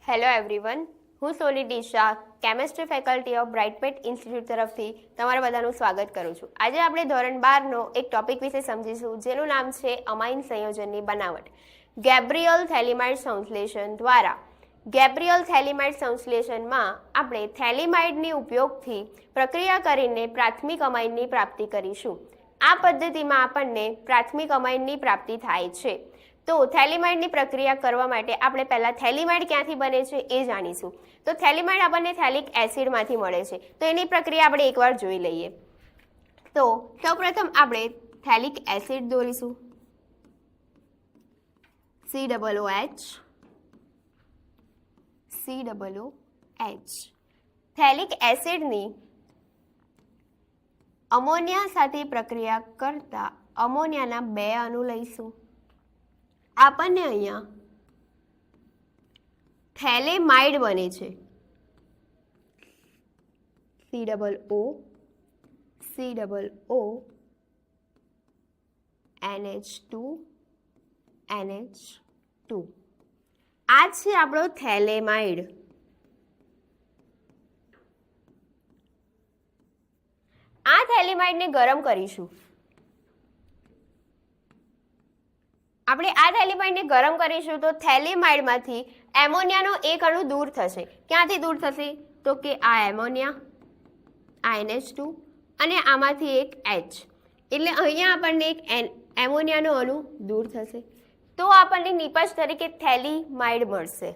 Hello everyone, હું Soni Disha chemistry faculty of Brightmate institute તરફથી તમારા બધાનું સ્વાગત કરું છું. આજે આપણે ધોરણ 12નો એક ટોપિક વિશે સમજીશું, જેનું નામ છે અમાઇન સંયોજનની બનાવટ. ગેબ્રિયલ થેલિમાઇડ સંશ્લેષણ દ્વારા ગેબ્રિયલ થેલિમાઇડ સંશ્લેષણમાં આપણે થેલિમાઇડની ઉપયોગથી પ્રક્રિયા કરીને પ્રાથમિક અમાઇનની પ્રાપ્તિ કરીશું. આ પદ્ધતિમાં આપણને પ્રાથમિક અમાઇનની પ્રાપ્તિ થાય છે. તો થેલિમાઇડની પ્રક્રિયા કરવા માટે આપણે પહેલાં થેલિમાઇડ ક્યાંથી બને છે એ જાણીશું. તો થેલિમાઇડ આપણને થેલિક એસિડમાંથી મળે છે. તો એની પ્રક્રિયા આપણે એકવાર જોઈ લઈએ. તો સૌપ્રથમ આપણે થેલિક એસિડ દોરીશું, COOH. થેલિક એસિડની અમોનિયા સાથે પ્રક્રિયા કરતા અમોનિયાના 2 અણુ લઈશું. આપણને અહીંયા થેલેમાઇડ બને છે, COONH2NH2. આ છે આપણો થેલેમાઇડ. આ થેલેમાઇડને ગરમ કરીશું. આપણે આ થેલિમાઇડને ગરમ કરીશું તો થેલિમાઇડમાંથી એમોનિયાનો એક અણુ દૂર થશે. ક્યાંથી દૂર થશે? તો કે આ એમોનિયા, આ NH2 અને આમાંથી એક H. એટલે અહીંયા આપણને એક એમોનિયાનો અણુ દૂર થશે. તો આપણને નિપજ તરીકે થેલિમાઇડ મળશે.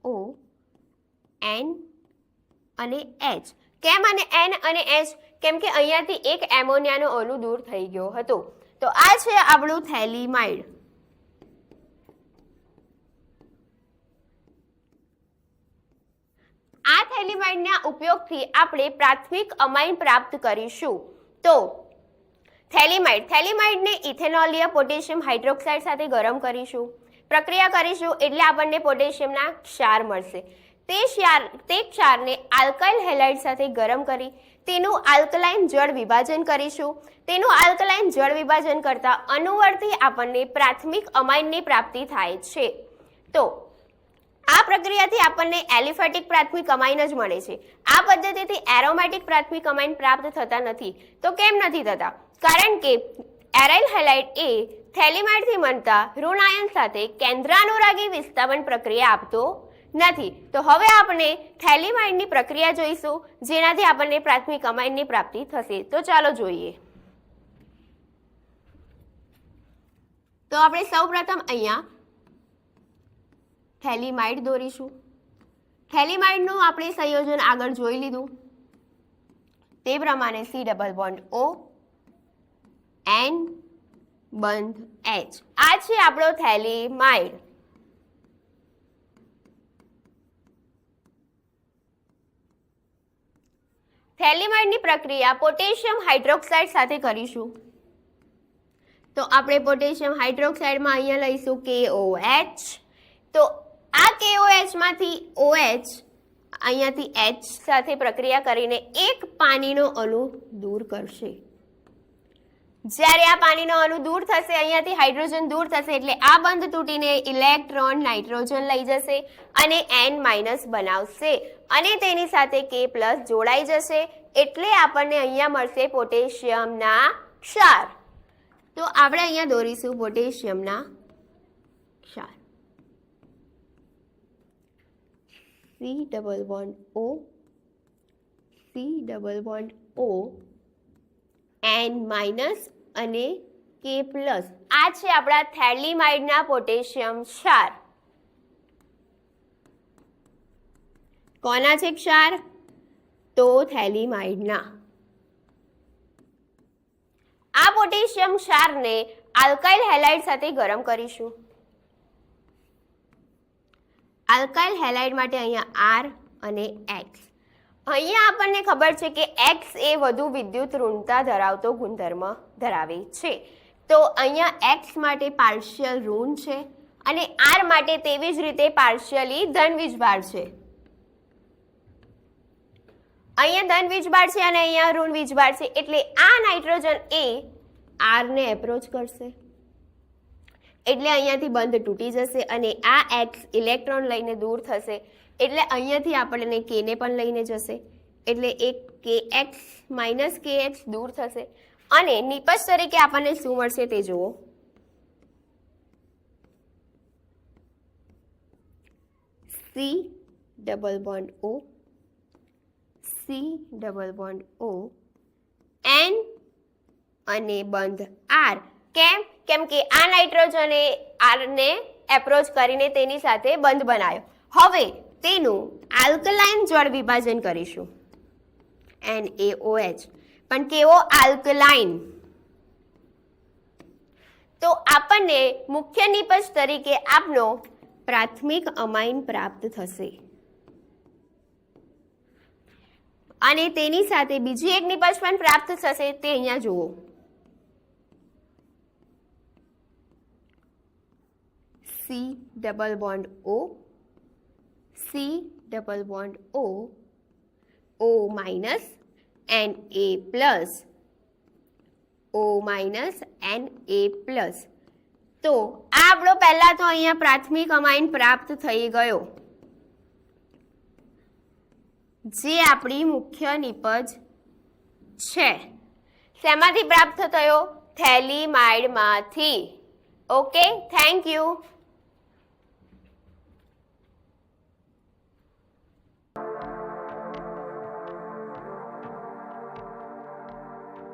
COON અને H. કેમ અને N અને H? કેમ કે અહીંયાથી એક એમોનિયાનો અણુ દૂર થઈ ગયો હતો. તો આ છે આપણું થેલિમાઇડ. આ થેલિમાઇડના ઉપયોગથી આપણે પ્રાથમિક અમાઇન પ્રાપ્ત કરીશું. તો થેલિમાઇડને ઇથેનોલીય પોટેશિયમ હાઇડ્રોક્સાઇડ સાથે ગરમ કરીશું, પ્રક્રિયા કરીશું એટલે આપણને પોટેશિયમના ક્ષાર મળશે. તે ક્ષારને આલ્કાઇલ હેલાઇડ સાથે ગરમ કરી તેનું આલ્કલાઇન જળ વિભાજન કરીશું. તેનું આલ્કલાઇન જળ વિભાજન કરતા અનુવર્તી આપણને પ્રાથમિક અમાઇનની પ્રાપ્તિ થાય છે. તો આ પ્રક્રિયાથી આપણને એલિફેટિક પ્રાથમિક અમાઇન જ મળે છે. આ પદ્ધતિથી એરોમેટિક પ્રાથમિક અમાઇન પ્રાપ્ત થતા નથી. તો કેમ નથી થતા? કારણ કે એરાઇલ હેલાઇડ એ થેલિમાઇડથી બનતા ઋણ આયન સાથે કેન્દ્રાનુરાગી વિસ્થાપન પ્રક્રિયા આપતો નથી. તો હવે આપણે થેલિમાઇડની પ્રક્રિયા જોઈશું, જેનાથી આપણને પ્રાથમિક અમાઇનની પ્રાપ્તિ થશે. તો ચાલો જોઈએ. તો આપણે સૌપ્રથમ અહીંયા થેલિમાઇડ દોરીશું. થેલિમાઇડનું આપણે સંયોજન આગળ જોઈ લીધું. તે પ્રમાણે C double bond O N બંધ H. આ છે આપણો થેલિમાઇડ. થેલિમાઇડની પ્રક્રિયા પોટેશિયમ હાઇડ્રોક્સાઇડ સાથે કરીશું. તો આપણે પોટેશિયમ હાઇડ્રોક્સાઇડમાં અહીંયા લઈશું KOH. તો આ KOH માંથી OH અહીંયાથી H સાથે પ્રક્રિયા કરીને એક પાણીનો અણુ દૂર કરશે. જ્યારે આ પાણીનો અણુ દૂર થશે, અહીંયાથી હાઇડ્રોજન દૂર થશે, એટલે આ બંધ તૂટીને ઇલેક્ટ્રોન નાઇટ્રોજન લઈ જશે અને N- બનાવશે અને તેની સાથે K+ જોડાઈ જશે. એટલે આપણને અહીંયા મળશે પોટેશિયમના ક્ષાર. તો આપણે અહીંયા દોરીશું પોટેશિયમના ક્ષાર. C double bond O, C double bond O, N- અને K+. આ છે આપણા થેલિમાઇડના પોટેશિયમ ક્ષાર. કોના છે ક્ષાર? તો થેલિમાઇડના. આ પોટેશિયમ ક્ષારને આલ્કાઇલ હેલાઇડ સાથે ગરમ કરીશું. આલ્કાઇલ હેલાઇડ માટે અહીંયા R અને X. અહીંયા આપણને ખબર છે કે X એ વધુ વિદ્યુત ઋણતા ધરાવતો ગુણધર્મ ધરાવે છે. તો અહીંયા X માટે પાર્શિયલ ઋણ છે અને R માટે તેવી જ રીતે પાર્શિયલી ધન વીજભાર છે. અહીંયા ધન વીજભાર છે અને અહીંયા ઋણ વીજભાર છે, એટલે આ નાઇટ્રોજન એ R ને એપ્રોચ કરશે, એટલે અહીંયાથી બંધ તૂટી જશે અને આ X ઇલેક્ટ્રોન લઈને દૂર થશે, એટલે અહીંયાથી આપણને K ને પણ લઈને જશે, એટલે એક KX માઇનસ KX દૂર થશે અને નિપજ તરીકે આપણને શું મળશે તે જુઓ. C double bond O, C double bond O, N અને બંધ R. કેમ? કેમ કે આ નાઇટ્રોજને R ને એપ્રોચ કરીને તેની સાથે બંધ બનાવ્યો. હવે તેનું આલ્કલાઇન જળ વિભાજન કરીશું, NaOH. પણ કેવો આલ્કલાઇન? તો આપણને મુખ્ય નિપજ તરીકે આપનો પ્રાથમિક અમાઇન પ્રાપ્ત થશે અને તેની સાથે બીજી એક નિપજ પણ પ્રાપ્ત થશે, તે અહીંયા જુઓ. C double bond O, C double bond O, O minus Na plus, O minus Na plus. તો આ આપણો પહેલા તો અહીંયા પ્રાથમિક અમાઇન પ્રાપ્ત થઈ ગયો, જે આપણી મુખ્ય નિપજ છે. શેમાંથી પ્રાપ્ત થયો? થેલીમાઇડમાંથી. Okay, thank you.